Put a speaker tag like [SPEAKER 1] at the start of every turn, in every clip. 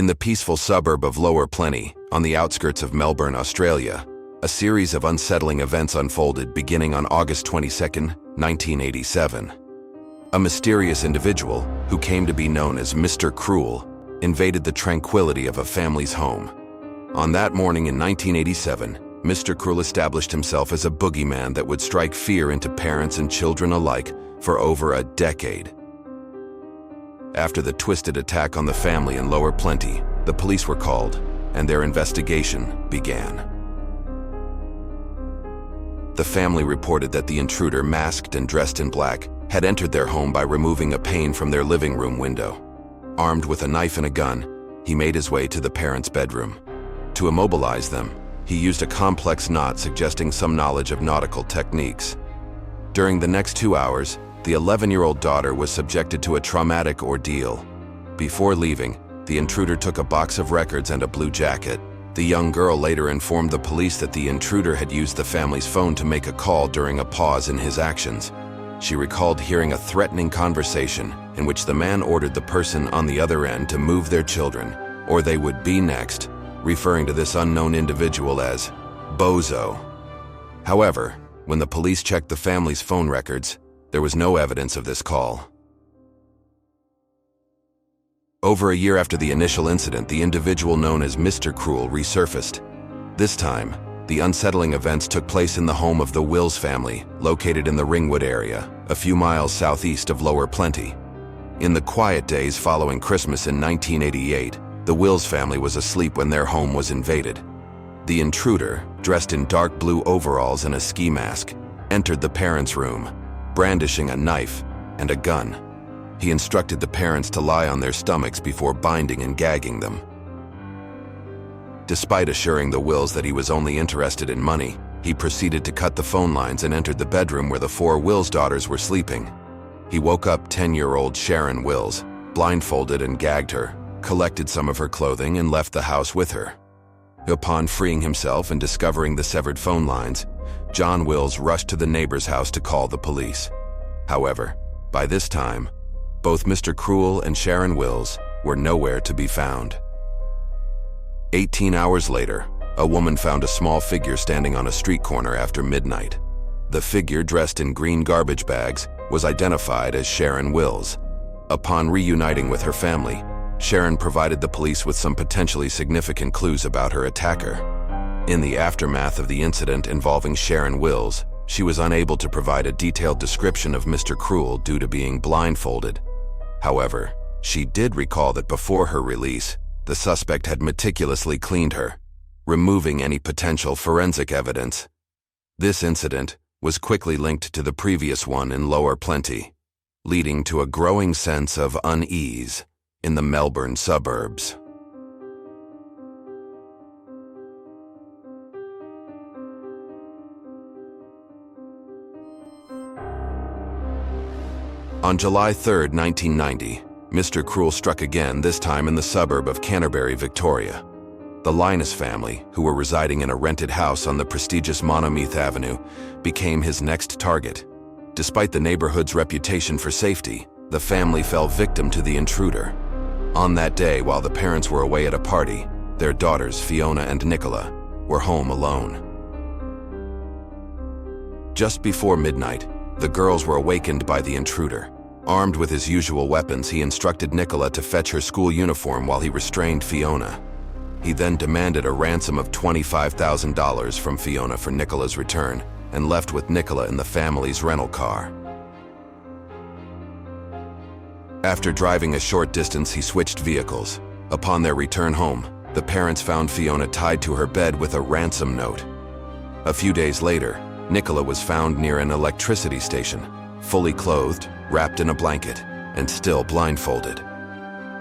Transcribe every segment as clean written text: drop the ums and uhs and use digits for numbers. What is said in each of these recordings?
[SPEAKER 1] In the peaceful suburb of Lower Plenty, on the outskirts of Melbourne, Australia, a series of unsettling events unfolded beginning on August 22, 1987. A mysterious individual, who came to be known as Mr. Cruel, invaded the tranquility of a family's home. On that morning in 1987, Mr. Cruel established himself as a boogeyman that would strike fear into parents and children alike for over a decade. After the twisted attack on the family in Lower Plenty, the police were called, and their investigation began. The family reported that the intruder, masked and dressed in black, had entered their home by removing a pane from their living room window. Armed with a knife and a gun, he made his way to the parents' bedroom. To immobilize them, he used a complex knot suggesting some knowledge of nautical techniques. During the next 2 hours, the 11-year-old daughter was subjected to a traumatic ordeal. Before leaving, the intruder took a box of records and a blue jacket. The young girl later informed the police that the intruder had used the family's phone to make a call during a pause in his actions. She recalled hearing a threatening conversation in which the man ordered the person on the other end to move their children, or they would be next, referring to this unknown individual as Bozo. However, when the police checked the family's phone records, there was no evidence of this call. Over a year after the initial incident, the individual known as Mr. Cruel resurfaced. This time, the unsettling events took place in the home of the Wills family, located in the Ringwood area, a few miles southeast of Lower Plenty. In the quiet days following Christmas in 1988, the Wills family was asleep when their home was invaded. The intruder, dressed in dark blue overalls and a ski mask, entered the parents' room, brandishing a knife and a gun. He instructed the parents to lie on their stomachs before binding and gagging them. Despite assuring the Wills that he was only interested in money, he proceeded to cut the phone lines and entered the bedroom where the 4 Wills daughters were sleeping. He woke up 10-year-old Sharon Wills, blindfolded and gagged her, collected some of her clothing and left the house with her. Upon freeing himself and discovering the severed phone lines, John Wills rushed to the neighbor's house to call the police. However, by this time, both Mr. Cruel and Sharon Wills were nowhere to be found. 18 hours later, a woman found a small figure standing on a street corner after midnight. The figure, dressed in green garbage bags, was identified as Sharon Wills. Upon reuniting with her family, Sharon provided the police with some potentially significant clues about her attacker. In the aftermath of the incident involving Sharon Wills, she was unable to provide a detailed description of Mr. Cruel due to being blindfolded. However, she did recall that before her release, the suspect had meticulously cleaned her, removing any potential forensic evidence. This incident was quickly linked to the previous one in Lower Plenty, leading to a growing sense of unease in the Melbourne suburbs. On July 3, 1990, Mr. Cruel struck again, this time in the suburb of Canterbury, Victoria. The Linus family, who were residing in a rented house on the prestigious Monomeath Avenue, became his next target. Despite the neighborhood's reputation for safety, the family fell victim to the intruder. On that day, while the parents were away at a party, their daughters, Fiona and Nicola, were home alone. Just before midnight, the girls were awakened by the intruder. Armed with his usual weapons, he instructed Nicola to fetch her school uniform while he restrained Fiona. He then demanded a ransom of $25,000 from Fiona for Nicola's return and left with Nicola in the family's rental car. After driving a short distance, he switched vehicles. Upon their return home, the parents found Fiona tied to her bed with a ransom note. A few days later, Nicola was found near an electricity station, fully clothed, wrapped in a blanket, and still blindfolded.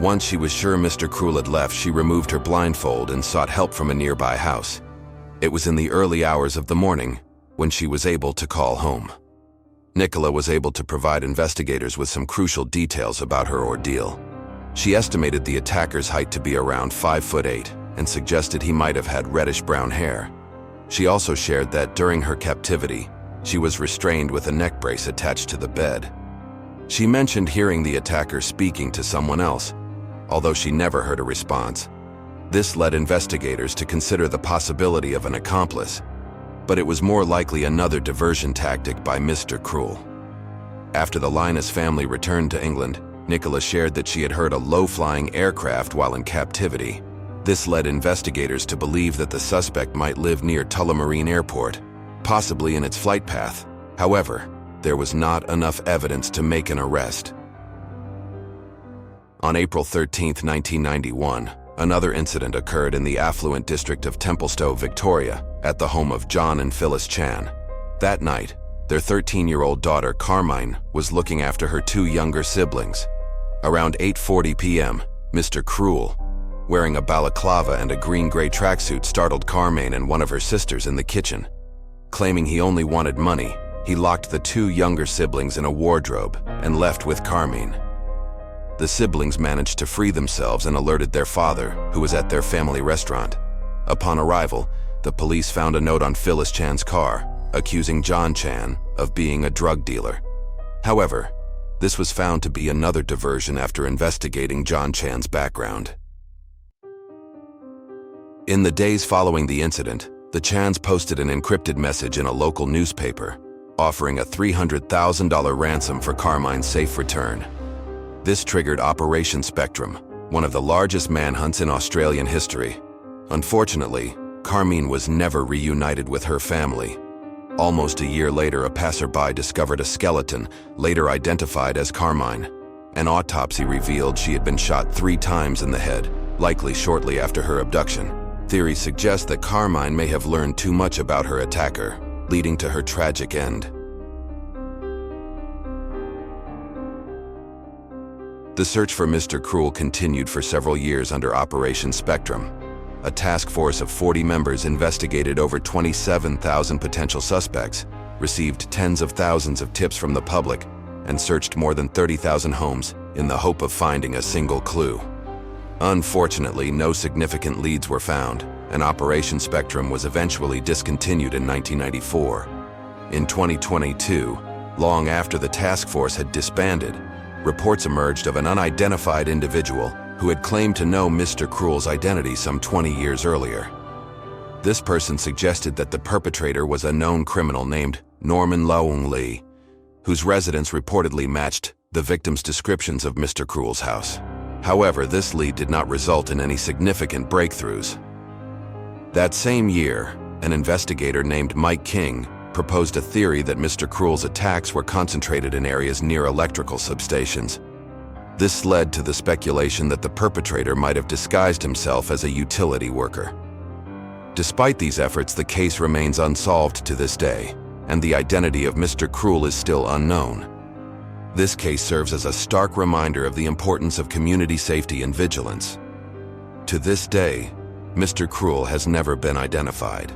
[SPEAKER 1] Once she was sure Mr. Cruel had left, she removed her blindfold and sought help from a nearby house. It was in the early hours of the morning when she was able to call home. Nicola was able to provide investigators with some crucial details about her ordeal. She estimated the attacker's height to be around 5'8" and suggested he might have had reddish-brown hair. She also shared that during her captivity, she was restrained with a neck brace attached to the bed. She mentioned hearing the attacker speaking to someone else, although she never heard a response. This led investigators to consider the possibility of an accomplice, but it was more likely another diversion tactic by Mr. Cruel. After the Linus family returned to England, Nicola shared that she had heard a low-flying aircraft while in captivity. This led investigators to believe that the suspect might live near Tullamarine Airport, possibly in its flight path. However, there was not enough evidence to make an arrest. On April 13, 1991, another incident occurred in the affluent district of Templestowe, Victoria, at the home of John and Phyllis Chan. That night, their 13-year-old daughter Carmine was looking after her two younger siblings. Around 8:40 p.m., Mr. Cruel, wearing a balaclava and a green-gray tracksuit, startled Carmine and one of her sisters in the kitchen. Claiming he only wanted money, he locked the two younger siblings in a wardrobe and left with Carmine. The siblings managed to free themselves and alerted their father, who was at their family restaurant. Upon arrival, the police found a note on Phyllis Chan's car, accusing John Chan of being a drug dealer. However, this was found to be another diversion after investigating John Chan's background. In the days following the incident, the Chans posted an encrypted message in a local newspaper, offering a $300,000 ransom for Carmine's safe return. This triggered Operation Spectrum, one of the largest manhunts in Australian history. Unfortunately, Carmine was never reunited with her family. Almost a year later, a passerby discovered a skeleton, later identified as Carmine. An autopsy revealed she had been shot 3 times in the head, likely shortly after her abduction. Theories suggest that Carmine may have learned too much about her attacker, leading to her tragic end. The search for Mr. Cruel continued for several years under Operation Spectrum. A task force of 40 members investigated over 27,000 potential suspects, received tens of thousands of tips from the public, and searched more than 30,000 homes in the hope of finding a single clue. Unfortunately, no significant leads were found, and Operation Spectrum was eventually discontinued in 1994. In 2022, long after the task force had disbanded, reports emerged of an unidentified individual who had claimed to know Mr. Cruel's identity some 20 years earlier. This person suggested that the perpetrator was a known criminal named Norman Laung Lee, whose residence reportedly matched the victim's descriptions of Mr. Cruel's house. However, this lead did not result in any significant breakthroughs. That same year, an investigator named Mike King proposed a theory that Mr. Cruel's attacks were concentrated in areas near electrical substations. This led to the speculation that the perpetrator might have disguised himself as a utility worker. Despite these efforts, the case remains unsolved to this day, and the identity of Mr. Cruel is still unknown. This case serves as a stark reminder of the importance of community safety and vigilance. To this day, Mr. Cruel has never been identified.